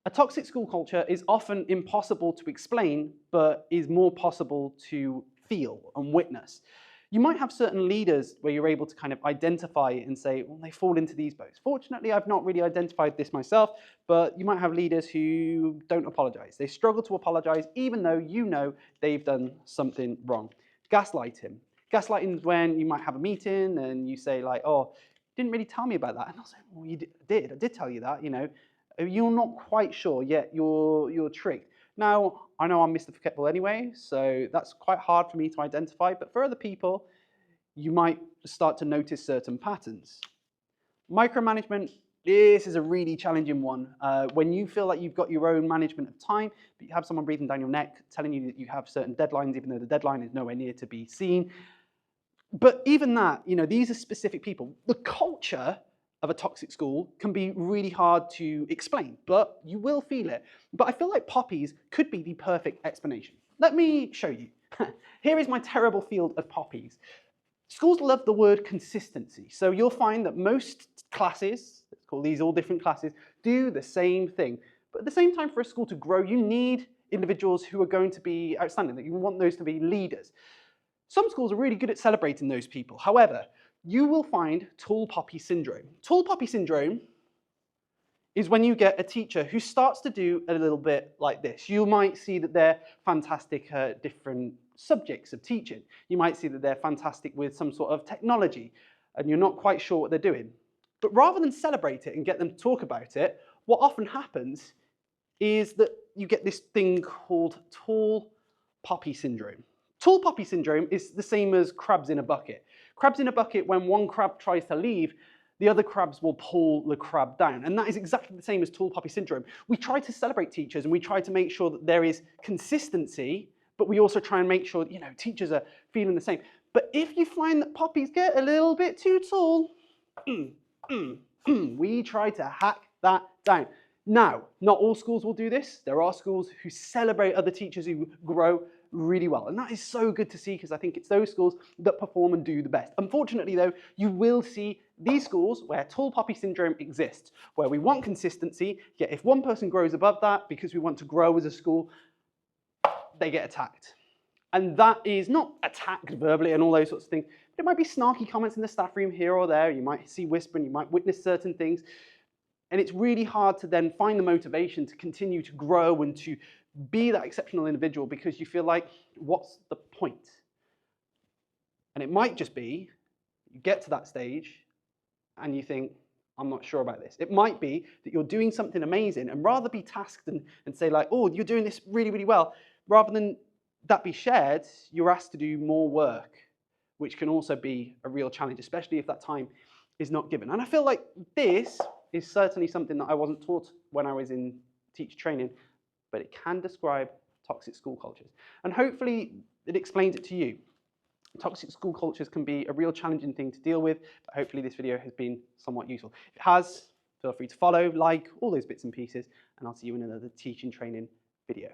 A toxic school culture is often impossible to explain, but is more possible to feel and witness. You might have certain leaders where you're able to kind of identify and say, well, they fall into these boats. Fortunately, I've not really identified this myself, but you might have leaders who don't apologize. They struggle to apologize, even though you know they've done something wrong. Gaslighting. Gaslighting is when you might have a meeting and you say like, oh, you didn't really tell me about that. And I'll say, well, you did. I did tell you that, you know. You're not quite sure, yet you're tricked. Now, I know I'm Mr. Forgetful anyway, so that's quite hard for me to identify, but for other people, you might start to notice certain patterns. Micromanagement, this is a really challenging one. When you feel like you've got your own management of time, but you have someone breathing down your neck, telling you that you have certain deadlines, even though the deadline is nowhere near to be seen. But even that, you know, these are specific people. The culture of a toxic school can be really hard to explain, but you will feel it. But I feel like poppies could be the perfect explanation. Let me show you. Here is my terrible field of poppies. Schools love the word consistency. So you'll find that most classes, let's call these all different classes, do the same thing. But at the same time, for a school to grow, you need individuals who are going to be outstanding, that you want those to be leaders. Some schools are really good at celebrating those people. However, you will find tall poppy syndrome. Tall poppy syndrome is when you get a teacher who starts to do a little bit like this. You might see that they're fantastic at different subjects of teaching. You might see that they're fantastic with some sort of technology, and you're not quite sure what they're doing. But rather than celebrate it and get them to talk about it, what often happens is that you get this thing called tall poppy syndrome. Tall poppy syndrome is the same as crabs in a bucket. Crabs in a bucket, when one crab tries to leave, the other crabs will pull the crab down. And that is exactly the same as tall poppy syndrome. We try to celebrate teachers and we try to make sure that there is consistency, but we also try and make sure that, you know, teachers are feeling the same. But if you find that poppies get a little bit too tall, we try to hack that down. Now, not all schools will do this. There are schools who celebrate other teachers who grow really well. And that is so good to see, because I think it's those schools that perform and do the best. Unfortunately, though, you will see these schools where tall poppy syndrome exists, where we want consistency, yet if one person grows above that because we want to grow as a school, they get attacked. And that is not attacked verbally and all those sorts of things, but it might be snarky comments in the staff room here or there. You might see whispering, you might witness certain things. And it's really hard to then find the motivation to continue to grow and to be that exceptional individual, because you feel like, what's the point? And it might just be, you get to that stage and you think, I'm not sure about this. It might be that you're doing something amazing, and rather be tasked and say like, oh, you're doing this really, really well, rather than that be shared, you're asked to do more work, which can also be a real challenge, especially if that time is not given. And I feel like this is certainly something that I wasn't taught when I was in teacher training, but it can describe toxic school cultures. And hopefully it explains it to you. Toxic school cultures can be a real challenging thing to deal with, but hopefully this video has been somewhat useful. If it has, feel free to follow, like, all those bits and pieces, and I'll see you in another teaching training video.